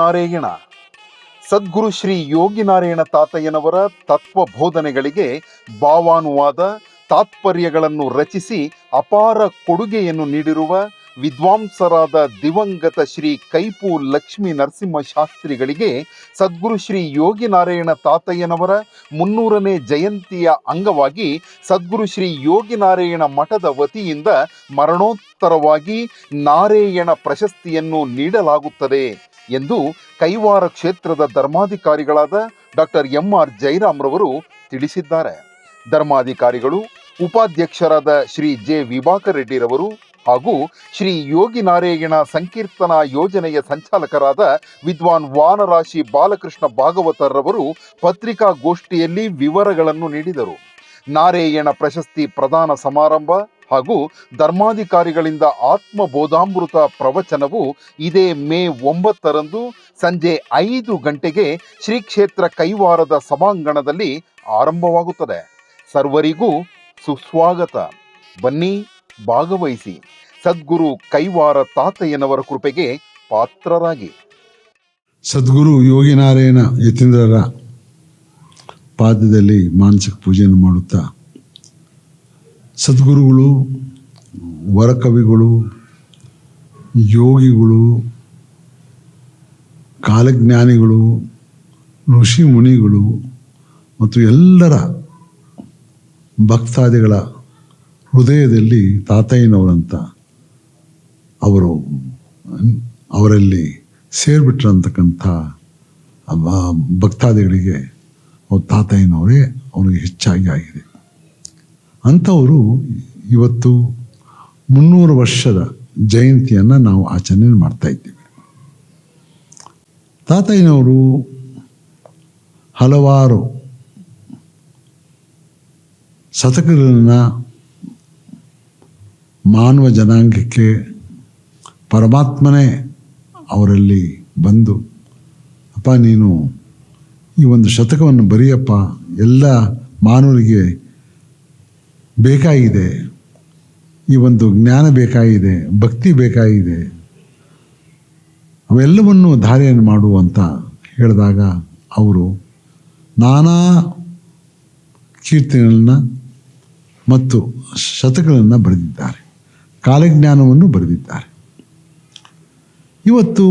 ನಾರಾಯಣ. ಸದ್ಗುರು ಶ್ರೀ ಯೋಗಿ ನಾರಾಯಣ ತಾತಯ್ಯನವರ ತತ್ವ ಬೋಧನೆಗಳಿಗೆ ಭಾವಾನುವಾದ ತಾತ್ಪರ್ಯಗಳನ್ನು ರಚಿಸಿ ಅಪಾರ ಕೊಡುಗೆಯನ್ನು ನೀಡಿರುವ ವಿದ್ವಾಂಸರಾದ ದಿವಂಗತ ಶ್ರೀ ಕೈಪು ಲಕ್ಷ್ಮೀ ನರಸಿಂಹ ಶಾಸ್ತ್ರಿಗಳಿಗೆ ಸದ್ಗುರು ಶ್ರೀ ಯೋಗಿ ನಾರಾಯಣ ತಾತಯ್ಯನವರ 300ನೇ ಜಯಂತಿಯ ಅಂಗವಾಗಿ ಸದ್ಗುರು ಶ್ರೀ ಯೋಗಿ ನಾರಾಯಣ ಮಠದ ವತಿಯಿಂದ ಮರಣೋತ್ತರವಾಗಿ ನಾರಾಯಣ ಪ್ರಶಸ್ತಿಯನ್ನು ನೀಡಲಾಗುತ್ತದೆ ಎಂದು ಕೈವಾರ ಕ್ಷೇತ್ರದ ಧರ್ಮಾಧಿಕಾರಿಗಳಾದ ಡಾಕ್ಟರ್ ಎಂ.ಆರ್. ಜಯರಾಮ್ ರವರು ತಿಳಿಸಿದ್ದಾರೆ. ಧರ್ಮಾಧಿಕಾರಿಗಳು ಉಪಾಧ್ಯಕ್ಷರಾದ ಶ್ರೀ ಜೆ. ವಿಭಾಕರ್ ರೆಡ್ಡಿರವರು ಹಾಗೂ ಶ್ರೀ ಯೋಗಿ ನಾರಾಯಣ ಸಂಕೀರ್ತನಾ ಯೋಜನೆಯ ಸಂಚಾಲಕರಾದ ವಿದ್ವಾನ್ ವಾನರಾಶಿ ಬಾಲಕೃಷ್ಣ ಭಾಗವತರವರು ಪತ್ರಿಕಾಗೋಷ್ಠಿಯಲ್ಲಿ ವಿವರಗಳನ್ನು ನೀಡಿದರು. ನಾರಾಯಣ ಪ್ರಶಸ್ತಿ ಪ್ರದಾನ ಸಮಾರಂಭ ಹಾಗೂ ಧರ್ಮಾಧಿಕಾರಿಗಳಿಂದ ಆತ್ಮಬೋಧಾಮೃತ ಪ್ರವಚನವು ಇದೇ ಮೇ 9ರಂದು ಸಂಜೆ 5 ಗಂಟೆಗೆ ಶ್ರೀ ಕ್ಷೇತ್ರ ಕೈವಾರದ ಸಭಾಂಗಣದಲ್ಲಿ ಆರಂಭವಾಗುತ್ತದೆ. ಸರ್ವರಿಗೂ ಸುಸ್ವಾಗತ. ಬನ್ನಿ, ಭಾಗವಹಿಸಿ. ಸದ್ಗುರು ಕೈವಾರ ತಾತಯ್ಯನವರ ಕೃಪೆಗೆ ಪಾತ್ರರಾಗಿ. ಸದ್ಗುರು ಯೋಗಿ ನಾರಾಯಣ ಯತೀಂದ್ರರ ಪಾದದಲ್ಲಿ ಮಾನಸಿಕ ಪೂಜೆಯನ್ನು ಮಾಡುತ್ತಾ, ಸದ್ಗುರುಗಳು, ವರಕವಿಗಳು, ಯೋಗಿಗಳು, ಕಾಲಜ್ಞಾನಿಗಳು, ಋಷಿ ಮುನಿಗಳು ಮತ್ತು ಎಲ್ಲರ ಭಕ್ತಾದಿಗಳ ಹೃದಯದಲ್ಲಿ ತಾತಯ್ಯನವರಂತ ಅವರಲ್ಲಿ ಸೇರಿಬಿಟ್ರಂತಕ್ಕಂಥ ಭಕ್ತಾದಿಗಳಿಗೆ ಅವ್ರ ತಾತಯ್ಯನವರೇ ಅವರಿಗೆ ಹೆಚ್ಚಾಗಿ ಆಗಿದೆ. ಅಂಥವರು ಇವತ್ತು 300 ವರ್ಷದ ಜಯಂತಿಯನ್ನು ನಾವು ಆಚರಣೆ ಮಾಡ್ತಾ ಇದ್ದೀವಿ. ತಾತಯ್ಯನವರು ಹಲವಾರು ಶತಕಗಳನ್ನು ಮಾನವ ಜನಾಂಗಕ್ಕೆ ಪರಮಾತ್ಮನೇ ಅವರಲ್ಲಿ ಬಂದು, ಅಪ್ಪ ನೀನು ಈ ಒಂದು ಶತಕವನ್ನು ಬರೆಯಪ್ಪ, ಎಲ್ಲ ಮಾನವರಿಗೆ ಬೇಕಾಗಿದೆ, ಈ ಒಂದು ಜ್ಞಾನ ಬೇಕಾಗಿದೆ, ಭಕ್ತಿ ಬೇಕಾಗಿದೆ, ಅವೆಲ್ಲವನ್ನು ಧಾರೆಯನ್ನು ಮಾಡುವಂತ ಹೇಳಿದಾಗ ಅವರು ನಾನಾ ಕೀರ್ತನೆಗಳನ್ನು ಮತ್ತು ಶತಕಗಳನ್ನು ಬರೆದಿದ್ದಾರೆ, ಕಾಲಜ್ಞಾನವನ್ನು ಬರೆದಿದ್ದಾರೆ. ಇವತ್ತು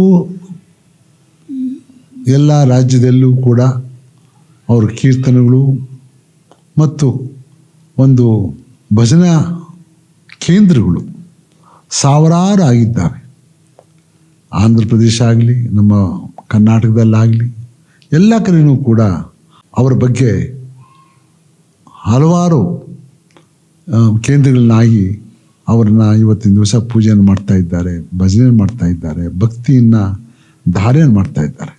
ಎಲ್ಲ ರಾಜ್ಯದಲ್ಲೂ ಕೂಡ ಅವರ ಕೀರ್ತನೆಗಳು ಮತ್ತು ಒಂದು ಭಜನಾ ಕೇಂದ್ರಗಳು ಸಾವಿರಾರು ಆಗಿದ್ದಾವೆ. ಆಂಧ್ರ ಪ್ರದೇಶ ಆಗಲಿ, ನಮ್ಮ ಕರ್ನಾಟಕದಲ್ಲಾಗಲಿ, ಎಲ್ಲ ಕಡೆಯೂ ಕೂಡ ಅವರ ಬಗ್ಗೆ ಹಲವಾರು ಕೇಂದ್ರಗಳನ್ನಾಗಿ ಅವ್ರನ್ನ ಇವತ್ತಿನ ದಿವಸ ಪೂಜೆಯನ್ನು ಮಾಡ್ತಾ ಇದ್ದಾರೆ, ಭಜನೆ ಮಾಡ್ತಾ ಇದ್ದಾರೆ, ಭಕ್ತಿಯನ್ನು ಧಾರೆಯನ್ನು ಮಾಡ್ತಾ ಇದ್ದಾರೆ.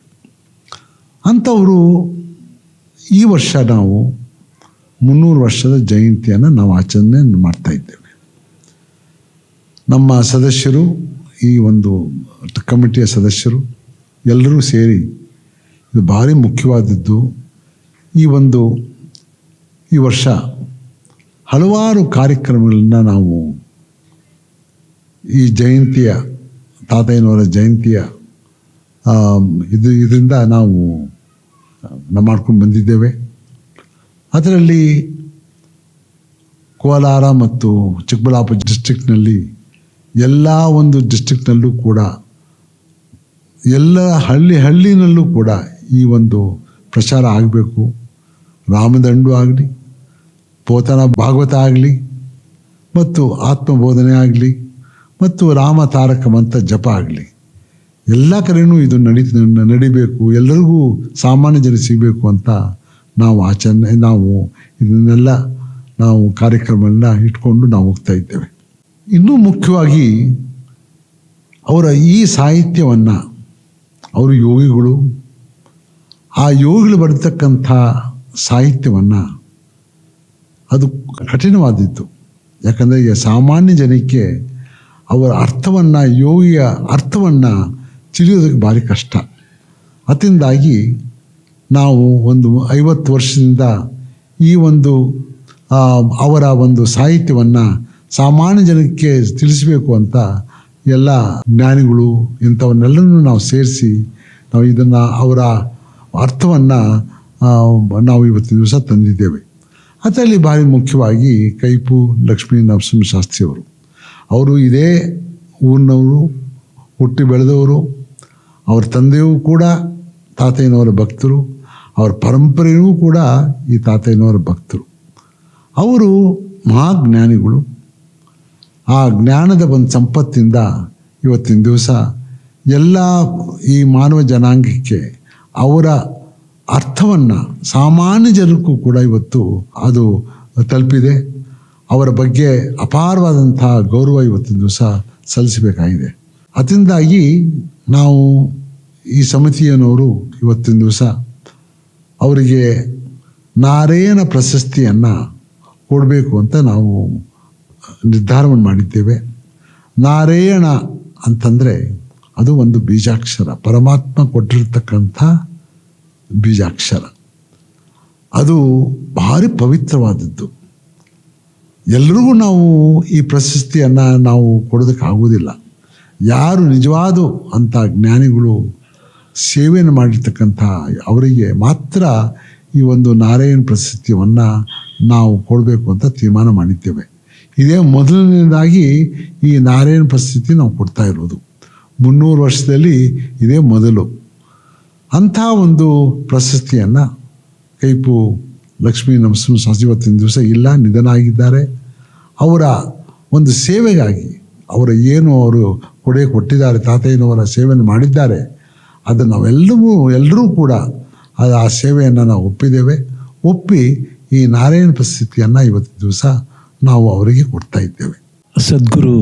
ಅಂಥವರು ಈ ವರ್ಷ ನಾವು 300 ವರ್ಷದ ಜಯಂತಿಯನ್ನು ನಾವು ಆಚರಣೆ ಮಾಡ್ತಾ ಇದ್ದೇವೆ. ನಮ್ಮ ಸದಸ್ಯರು, ಈ ಒಂದು ಕಮಿಟಿಯ ಸದಸ್ಯರು ಎಲ್ಲರೂ ಸೇರಿ, ಇದು ಭಾರಿ ಮುಖ್ಯವಾದದ್ದು. ಈ ವರ್ಷ ಹಲವಾರು ಕಾರ್ಯಕ್ರಮಗಳನ್ನು ನಾವು ಈ ಜಯಂತಿಯ, ತಾತಯ್ಯನವರ ಜಯಂತಿಯ ಇದರಿಂದ ನಾವು ಮಾಡ್ಕೊಂಡು ಬಂದಿದ್ದೇವೆ. ಅದರಲ್ಲಿ ಕೋಲಾರ ಮತ್ತು ಚಿಕ್ಕಬಳ್ಳಾಪುರ ಡಿಸ್ಟ್ರಿಕ್ಟ್ನಲ್ಲಿ, ಎಲ್ಲ ಒಂದು ಡಿಸ್ಟ್ರಿಕ್ಟ್ನಲ್ಲೂ ಕೂಡ, ಎಲ್ಲ ಹಳ್ಳಿನಲ್ಲೂ ಕೂಡ ಈ ಒಂದು ಪ್ರಚಾರ ಆಗಬೇಕು. ರಾಮದಂಡು ಆಗಲಿ, ಪೋತನ ಭಾಗವತ ಆಗಲಿ, ಮತ್ತು ಆತ್ಮಬೋಧನೆ ಆಗಲಿ, ಮತ್ತು ರಾಮ ತಾರಕ ಮಂತ್ರ ಜಪ ಆಗಲಿ, ಎಲ್ಲ ಕಡೆಯೂ ಇದು ನಡಿಬೇಕು, ಎಲ್ಲರಿಗೂ ಸಾಮಾನ್ಯ ಜನ ಸಿಗಬೇಕು ಅಂತ ನಾವು ಇದನ್ನೆಲ್ಲ ನಾವು ಕಾರ್ಯಕ್ರಮಗಳನ್ನ ಇಟ್ಕೊಂಡು ನಾವು ಹೋಗ್ತಾ ಇದ್ದೇವೆ. ಇನ್ನೂ ಮುಖ್ಯವಾಗಿ ಅವರ ಈ ಸಾಹಿತ್ಯವನ್ನು, ಅವರು ಯೋಗಿಗಳು, ಆ ಯೋಗಿಗಳು ಬರತಕ್ಕಂಥ ಸಾಹಿತ್ಯವನ್ನು ಅದು ಕಠಿಣವಾದಿತ್ತು. ಯಾಕಂದರೆ ಈಗ ಸಾಮಾನ್ಯ ಜನಕ್ಕೆ ಅವರ ಅರ್ಥವನ್ನು, ಯೋಗಿಯ ಅರ್ಥವನ್ನು ತಿಳಿಯೋದಕ್ಕೆ ಭಾರಿ ಕಷ್ಟ. ಅದರಿಂದಾಗಿ ನಾವು ಒಂದು 50 ವರ್ಷದಿಂದ ಈ ಒಂದು ಅವರ ಒಂದು ಸಾಹಿತ್ಯವನ್ನು ಸಾಮಾನ್ಯ ಜನಕ್ಕೆ ತಿಳಿಸಬೇಕು ಅಂತ ಎಲ್ಲ ಜ್ಞಾನಿಗಳು ಇಂಥವನ್ನೆಲ್ಲನೂ ನಾವು ಸೇರಿಸಿ ಇದನ್ನು ಅವರ ಅರ್ಥವನ್ನು ನಾವು ಇವತ್ತಿನ ದಿವಸ ತಂದಿದ್ದೇವೆ. ಅದರಲ್ಲಿ ಭಾರಿ ಮುಖ್ಯವಾಗಿ ಕೈಪು ಲಕ್ಷ್ಮೀ ನರಸಿಂಹಶಾಸ್ತ್ರಿಯವರು. ಅವರು ಇದೇ ಊರಿನವರು, ಹುಟ್ಟಿ ಬೆಳೆದವರು. ಅವ್ರ ತಂದೆಯೂ ಕೂಡ ತಾತಯ್ಯನವರ ಭಕ್ತರು, ಅವ್ರ ಪರಂಪರೆಯೂ ಕೂಡ ಈ ತಾತಯ್ಯನವರ ಭಕ್ತರು. ಅವರು ಮಹಾಜ್ಞಾನಿಗಳು. ಆ ಜ್ಞಾನದ ಒಂದು ಸಂಪತ್ತಿಂದ ಇವತ್ತಿನ ದಿವಸ ಎಲ್ಲ ಈ ಮಾನವ ಜನಾಂಗಕ್ಕೆ ಅವರ ಅರ್ಥವನ್ನು ಸಾಮಾನ್ಯ ಜನಕ್ಕೂ ಕೂಡ ಇವತ್ತು ಅದು ತಲುಪಿದೆ. ಅವರ ಬಗ್ಗೆ ಅಪಾರವಾದಂಥ ಗೌರವ ಇವತ್ತಿನ ದಿವಸ ಸಲ್ಲಿಸಬೇಕಾಗಿದೆ. ಅದರಿಂದಾಗಿ ನಾವು ಈ ಸಮಿತಿಯನವರು ಇವತ್ತಿನ ದಿವಸ ಅವರಿಗೆ ನಾರಾಯಣ ಪ್ರಶಸ್ತಿಯನ್ನು ಕೊಡಬೇಕು ಅಂತ ನಾವು ನಿರ್ಧಾರವನ್ನು ಮಾಡಿದ್ದೇವೆ. ನಾರಾಯಣ ಅಂತಂದರೆ ಅದು ಒಂದು ಬೀಜಾಕ್ಷರ, ಪರಮಾತ್ಮ ಕೊಟ್ಟಿರ್ತಕ್ಕಂಥ ಬೀಜಾಕ್ಷರ. ಅದು ಭಾರಿ ಪವಿತ್ರವಾದದ್ದು. ಎಲ್ರಿಗೂ ನಾವು ಈ ಪ್ರಶಸ್ತಿಯನ್ನು ನಾವು ಕೊಡೋದಕ್ಕಾಗೋದಿಲ್ಲ. ಯಾರು ನಿಜವಾದ ಅಂಥ ಜ್ಞಾನಿಗಳು ಸೇವೆಯನ್ನು ಮಾಡಿರ್ತಕ್ಕಂಥ ಅವರಿಗೆ ಮಾತ್ರ ಈ ಒಂದು ನಾರಾಯಣ ಪ್ರಶಸ್ತಿಯನ್ನು ನಾವು ಕೊಡಬೇಕು ಅಂತ ತೀರ್ಮಾನ ಮಾಡಿದ್ದೇವೆ. ಇದೇ ಮೊದಲನೇದಾಗಿ ಈ ನಾರಾಯಣ ಪ್ರಶಸ್ತಿ ನಾವು ಕೊಡ್ತಾ ಇರೋದು. 300 ವರ್ಷದಲ್ಲಿ ಇದೇ ಮೊದಲು. ಅಂಥ ಒಂದು ಪ್ರಶಸ್ತಿಯನ್ನು ಕೈಪು ಲಕ್ಷ್ಮೀ ನರಸಿಂಹಶಾಸ್ತ್ರಿ ಇವತ್ತಿನ ದಿವಸ ಇಲ್ಲ, ನಿಧನ ಆಗಿದ್ದಾರೆ. ಅವರ ಒಂದು ಸೇವೆಗಾಗಿ ಅವರು ಏನು ಅವರು ಕೊಟ್ಟಿದ್ದಾರೆ, ತಾತಯ್ಯನವರ ಸೇವೆಯನ್ನು ಮಾಡಿದ್ದಾರೆ, ಅದನ್ನು ನಾವೆಲ್ಲರೂ ಕೂಡ ಆ ಸೇವೆಯನ್ನು ನಾವು ಒಪ್ಪಿ ಈ ನಾರಾಯಣ ಪ್ರಶಸ್ತಿಯನ್ನು ಇವತ್ತಿನ ದಿವಸ ನಾವು ಅವರಿಗೆ ಕೊಡ್ತಾ ಇದ್ದೇವೆ. ಸದ್ಗುರು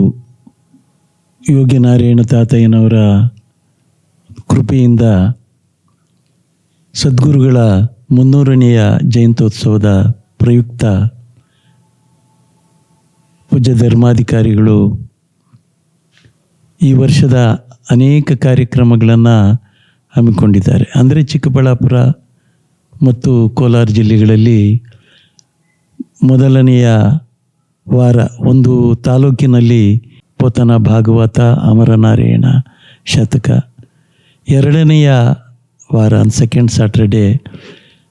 ಯೋಗಿ ನಾರಾಯಣ ತಾತಯ್ಯನವರ ಕೃಪೆಯಿಂದ ಸದ್ಗುರುಗಳ 300ನೆಯ ಜಯಂತ್ಯೋತ್ಸವದ ಪ್ರಯುಕ್ತ ಪೂಜ್ಯ ಧರ್ಮಾಧಿಕಾರಿಗಳು ಈ ವರ್ಷದ ಅನೇಕ ಕಾರ್ಯಕ್ರಮಗಳನ್ನು ಹಮ್ಮಿಕೊಂಡಿದ್ದಾರೆ. ಅಂದರೆ ಚಿಕ್ಕಬಳ್ಳಾಪುರ ಮತ್ತು ಕೋಲಾರ ಜಿಲ್ಲೆಗಳಲ್ಲಿ ಮೊದಲನೆಯ ವಾರ ಒಂದು ತಾಲೂಕಿನಲ್ಲಿ ಪೋತನ ಭಾಗವತ, ಅಮರನಾರಾಯಣ ಶತಕ, ಎರಡನೆಯ ವಾರ ಸೆಕೆಂಡ್ ಸ್ಯಾಟರ್ಡೇ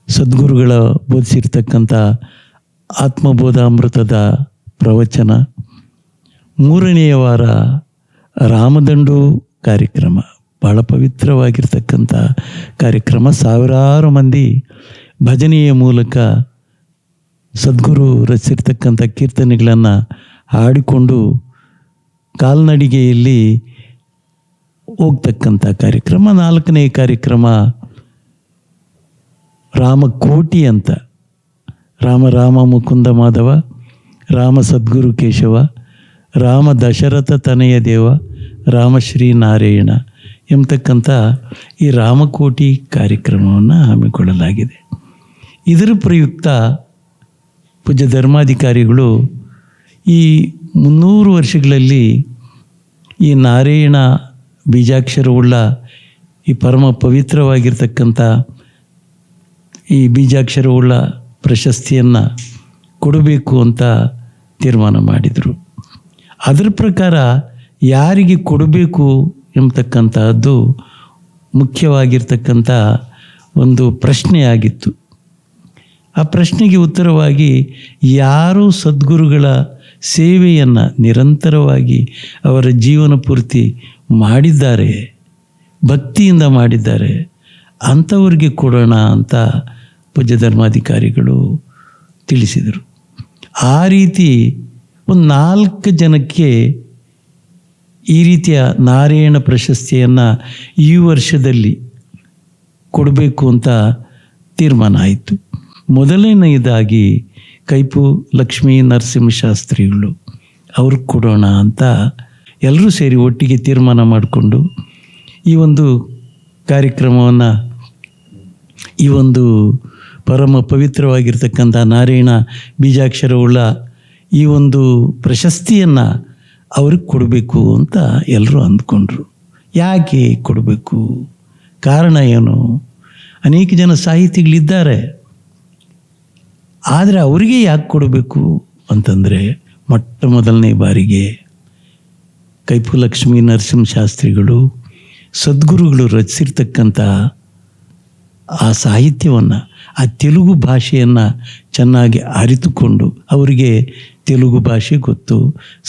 ಸದ್ಗುರುಗಳ ಬೋಧಿಸಿರ್ತಕ್ಕಂಥ ಆತ್ಮಬೋಧಾಮೃತದ ಪ್ರವಚನ, ಮೂರನೆಯ ವಾರ ರಾಮದಂಡು ಕಾರ್ಯಕ್ರಮ, ಭಾಳ ಪವಿತ್ರವಾಗಿರ್ತಕ್ಕಂಥ ಕಾರ್ಯಕ್ರಮ. ಸಾವಿರಾರು ಮಂದಿ ಭಜನೆಯ ಮೂಲಕ ಸದ್ಗುರು ರಚಿಸಿರ್ತಕ್ಕಂಥ ಕೀರ್ತನೆಗಳನ್ನು ಹಾಡಿಕೊಂಡು ಕಾಲ್ನಡಿಗೆಯಲ್ಲಿ ಹೋಗ್ತಕ್ಕಂಥ ಕಾರ್ಯಕ್ರಮ. 4ನೇ ಕಾರ್ಯಕ್ರಮ ರಾಮಕೋಟಿ ಅಂತ, ರಾಮ ಮುಕುಂದ ಮಾಧವ, ರಾಮ ಸದ್ಗುರು ಕೇಶವ, ರಾಮ ದಶರಥ ತನಯ ದೇವ, ರಾಮಶ್ರೀ ನಾರಾಯಣ ಎಂಬತಕ್ಕಂಥ ಈ ರಾಮಕೋಟಿ ಕಾರ್ಯಕ್ರಮವನ್ನು ಹಮ್ಮಿಕೊಳ್ಳಲಾಗಿದೆ. ಇದರ ಪ್ರಯುಕ್ತ ಪೂಜ್ಯ ಧರ್ಮಾಧಿಕಾರಿಗಳು ಈ 300 ವರ್ಷಗಳಲ್ಲಿ ಈ ನಾರಾಯಣ ಬೀಜಾಕ್ಷರವುಳ್ಳ ಈ ಪರಮ ಪವಿತ್ರವಾಗಿರ್ತಕ್ಕಂಥ ಈ ಬೀಜಾಕ್ಷರವುಳ್ಳ ಪ್ರಶಸ್ತಿಯನ್ನು ಕೊಡಬೇಕು ಅಂತ ತೀರ್ಮಾನ ಮಾಡಿದರು. ಅದರ ಪ್ರಕಾರ ಯಾರಿಗೆ ಕೊಡಬೇಕು ಎಂಬತಕ್ಕಂತಹದ್ದು ಮುಖ್ಯವಾಗಿರ್ತಕ್ಕಂಥ ಒಂದು ಪ್ರಶ್ನೆಯಾಗಿತ್ತು. ಆ ಪ್ರಶ್ನೆಗೆ ಉತ್ತರವಾಗಿ ಯಾರು ಸದ್ಗುರುಗಳ ಸೇವೆಯನ್ನು ನಿರಂತರವಾಗಿ ಅವರ ಜೀವನ ಪೂರ್ತಿ ಮಾಡಿದ್ದಾರೆ, ಭಕ್ತಿಯಿಂದ ಮಾಡಿದ್ದಾರೆ, ಅಂಥವ್ರಿಗೆ ಕೊಡೋಣ ಅಂತ ಪೂಜ್ಯ ಧರ್ಮಾಧಿಕಾರಿಗಳು ತಿಳಿಸಿದರು. ಆ ರೀತಿ ಒಂದು 4 ಜನಕ್ಕೆ ಈ ರೀತಿಯ ನಾರಾಯಣ ಪ್ರಶಸ್ತಿಯನ್ನು ಈ ವರ್ಷದಲ್ಲಿ ಕೊಡಬೇಕು ಅಂತ ತೀರ್ಮಾನ ಆಯಿತು. ಮೊದಲನೆಯದಾಗಿ ಕೈಪು ಲಕ್ಷ್ಮೀ ನರಸಿಂಹಶಾಸ್ತ್ರಿಗಳು ಅವ್ರಿಗೆ ಕೊಡೋಣ ಅಂತ ಎಲ್ಲರೂ ಸೇರಿ ಒಟ್ಟಿಗೆ ತೀರ್ಮಾನ ಮಾಡಿಕೊಂಡು ಈ ಒಂದು ಕಾರ್ಯಕ್ರಮವನ್ನು, ಈ ಒಂದು ಪರಮ ಪವಿತ್ರವಾಗಿರ್ತಕ್ಕಂಥ ನಾರಾಯಣ ಬೀಜಾಕ್ಷರವುಳ್ಳ ಈ ಒಂದು ಪ್ರಶಸ್ತಿಯನ್ನು ಅವ್ರಿಗೆ ಕೊಡಬೇಕು ಅಂತ ಎಲ್ಲರೂ ಅಂದ್ಕೊಂಡ್ರು. ಯಾಕೆ ಕೊಡಬೇಕು, ಕಾರಣ ಏನು? ಅನೇಕ ಜನ ಸಾಹಿತಿಗಳಿದ್ದಾರೆ, ಆದರೆ ಅವರಿಗೆ ಯಾಕೆ ಕೊಡಬೇಕು ಅಂತಂದರೆ, ಮೊಟ್ಟ ಮೊದಲನೇ ಬಾರಿಗೆ ಕೈಪು ಲಕ್ಷ್ಮೀ ನರಸಿಂಹಶಾಸ್ತ್ರಿಗಳು ಸದ್ಗುರುಗಳು ರಚಿಸಿರ್ತಕ್ಕಂಥ ಆ ಸಾಹಿತ್ಯವನ್ನು, ಆ ತೆಲುಗು ಭಾಷೆಯನ್ನು ಚೆನ್ನಾಗಿ ಅರಿತುಕೊಂಡು, ಅವರಿಗೆ ತೆಲುಗು ಭಾಷೆ ಗೊತ್ತು,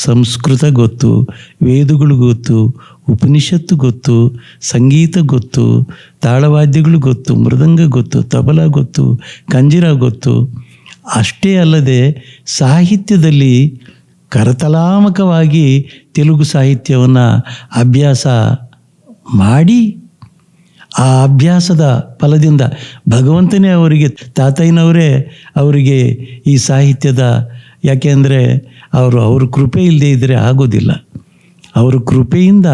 ಸಂಸ್ಕೃತ ಗೊತ್ತು, ವೇದಗಳು ಗೊತ್ತು, ಉಪನಿಷತ್ತು ಗೊತ್ತು, ಸಂಗೀತ ಗೊತ್ತು, ತಾಳವಾದ್ಯಗಳು ಗೊತ್ತು, ಮೃದಂಗ ಗೊತ್ತು, ತಬಲ ಗೊತ್ತು, ಕಂಜಿರ ಗೊತ್ತು. ಅಷ್ಟೇ ಅಲ್ಲದೆ ಸಾಹಿತ್ಯದಲ್ಲಿ ಕರತಲಾಮಕವಾಗಿ ತೆಲುಗು ಸಾಹಿತ್ಯವನ್ನು ಅಭ್ಯಾಸ ಮಾಡಿ, ಆ ಅಭ್ಯಾಸದ ಫಲದಿಂದ ಭಗವಂತನೇ ಅವರಿಗೆ, ತಾತಯ್ಯನವರೇ ಅವರಿಗೆ ಈ ಸಾಹಿತ್ಯದ, ಯಾಕೆಂದರೆ ಅವ್ರ ಕೃಪೆ ಇಲ್ಲದೆ ಇದ್ದರೆ ಆಗೋದಿಲ್ಲ. ಅವರ ಕೃಪೆಯಿಂದ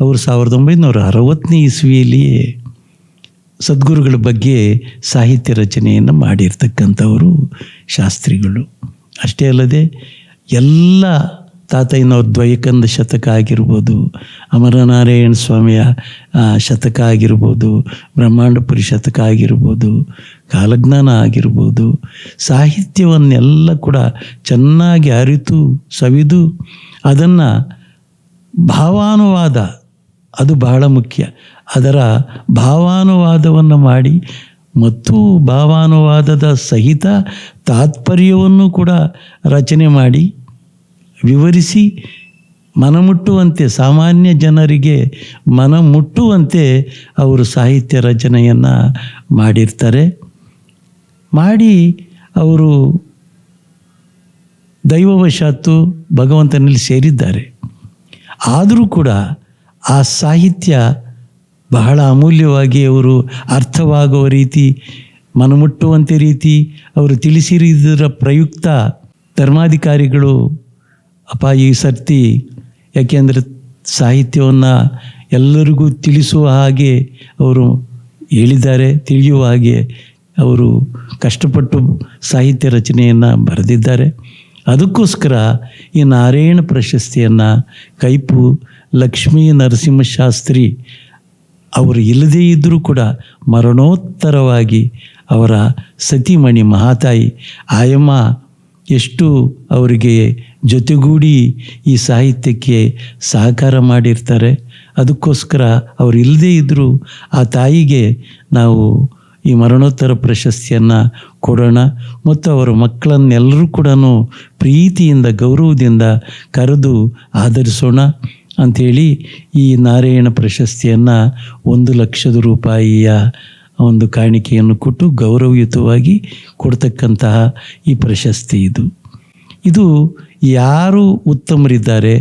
ಅವರು 1960ನೇ ಇಸ್ವಿಯಲ್ಲಿಯೇ ಸದ್ಗುರುಗಳ ಬಗ್ಗೆ ಸಾಹಿತ್ಯ ರಚನೆಯನ್ನು ಮಾಡಿರ್ತಕ್ಕಂಥವರು ಶಾಸ್ತ್ರಿಗಳು. ಅಷ್ಟೇ ಅಲ್ಲದೆ ಎಲ್ಲ ತಾತಯ್ಯನವ್ರ ದ್ವಯಕಂದ ಶತಕ ಆಗಿರ್ಬೋದು, ಅಮರನಾರಾಯಣ ಸ್ವಾಮಿಯ ಶತಕ ಆಗಿರ್ಬೋದು, ಬ್ರಹ್ಮಾಂಡಪುರಿ ಶತಕ ಆಗಿರ್ಬೋದು, ಕಾಲಜ್ಞಾನ ಆಗಿರ್ಬೋದು, ಸಾಹಿತ್ಯವನ್ನೆಲ್ಲ ಕೂಡ ಚೆನ್ನಾಗಿ ಅರಿತು ಸವಿದು ಅದನ್ನು ಭಾವಾನುವಾದ, ಅದು ಬಹಳ ಮುಖ್ಯ, ಅದರ ಭಾವಾನುವಾದವನ್ನು ಮಾಡಿ ಮತ್ತು ಭಾವಾನುವಾದದ ಸಹಿತ ತಾತ್ಪರ್ಯವನ್ನು ಕೂಡ ರಚನೆ ಮಾಡಿ ವಿವರಿಸಿ ಮನಮುಟ್ಟುವಂತೆ, ಸಾಮಾನ್ಯ ಜನರಿಗೆ ಮನಮುಟ್ಟುವಂತೆ ಅವರು ಸಾಹಿತ್ಯ ರಚನೆಯನ್ನು ಮಾಡಿರ್ತಾರೆ. ಮಾಡಿ ಅವರು ದೈವವಶಾತ್ತು ಭಗವಂತನಲ್ಲಿ ಸೇರಿದ್ದಾರೆ. ಆದರೂ ಕೂಡ ಆ ಸಾಹಿತ್ಯ ಬಹಳ ಅಮೂಲ್ಯವಾಗಿ ಅವರು ಅರ್ಥವಾಗುವ ರೀತಿ, ಮನಮುಟ್ಟುವಂತೆ ರೀತಿ ಅವರು ತಿಳಿಸಿರುವುದರ ಪ್ರಯುಕ್ತ ಧರ್ಮಾಧಿಕಾರಿಗಳು ಈ ಸರ್ತಿ, ಯಾಕೆಂದರೆ ಸಾಹಿತ್ಯವನ್ನು ಎಲ್ಲರಿಗೂ ತಿಳಿಸುವ ಹಾಗೆ ಅವರು ಹೇಳಿದ್ದಾರೆ, ತಿಳಿಯುವ ಹಾಗೆ ಅವರು ಕಷ್ಟಪಟ್ಟು ಸಾಹಿತ್ಯ ರಚನೆಯನ್ನು ಬರೆದಿದ್ದಾರೆ. ಅದಕ್ಕೋಸ್ಕರ ಈ ನಾರಾಯಣ ಪ್ರಶಸ್ತಿಯನ್ನು ಕೈಪು ಲಕ್ಷ್ಮೀ ನರಸಿಂಹಶಾಸ್ತ್ರಿ ಅವರು ಇಲ್ಲದೇ ಇದ್ದರೂ ಕೂಡ ಮರಣೋತ್ತರವಾಗಿ ಅವರ ಸತಿಮಣಿ ಮಹಾತಾಯಿ ಆಯಮ್ಮ ಎಷ್ಟು ಅವರಿಗೆ ಜೊತೆಗೂಡಿ ಈ ಸಾಹಿತ್ಯಕ್ಕೆ ಸಹಕಾರ ಮಾಡಿರ್ತಾರೆ. ಅದಕ್ಕೋಸ್ಕರ ಅವರು ಇಲ್ಲದೇ ಇದ್ದರೂ ಆ ತಾಯಿಗೆ ನಾವು ಈ ಮರಣೋತ್ತರ ಪ್ರಶಸ್ತಿಯನ್ನು ಕೊಡೋಣ ಮತ್ತು ಅವರ ಮಕ್ಕಳನ್ನೆಲ್ಲರೂ ಕೂಡ ಪ್ರೀತಿಯಿಂದ ಗೌರವದಿಂದ ಕರೆದು ಆಧರಿಸೋಣ ಅಂಥೇಳಿ ಈ ನಾರಾಯಣ ಪ್ರಶಸ್ತಿಯನ್ನು 1,00,000 ರೂಪಾಯಿಯ ಒಂದು ಕಾಣಿಕೆಯನ್ನು ಕೊಟ್ಟು ಗೌರವಯುತವಾಗಿ ಕೊಡ್ತಕ್ಕಂತಹ ಈ ಪ್ರಶಸ್ತಿ ಇದು ಯಾರು ಉತ್ತಮರಿದ್ದಾರೆ,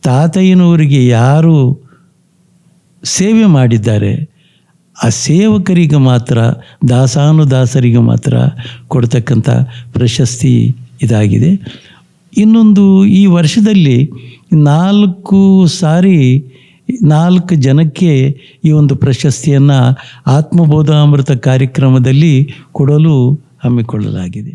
ತಾತಯ್ಯನವರಿಗೆ ಯಾರು ಸೇವೆ ಮಾಡಿದ್ದಾರೆ, ಆ ಸೇವಕರಿಗೆ ಮಾತ್ರ, ದಾಸಾನುದಾಸರಿಗೆ ಮಾತ್ರ ಕೊಡ್ತಕ್ಕಂಥ ಪ್ರಶಸ್ತಿ ಇದಾಗಿದೆ. ಇನ್ನೊಂದು, ಈ ವರ್ಷದಲ್ಲಿ 4 ಜನಕ್ಕೆ ಈ ಒಂದು ಪ್ರಶಸ್ತಿಯನ್ನು ಆತ್ಮಬೋಧಾಮೃತ ಕಾರ್ಯಕ್ರಮದಲ್ಲಿ ಕೊಡಲು ಹಮ್ಮಿಕೊಳ್ಳಲಾಗಿದೆ.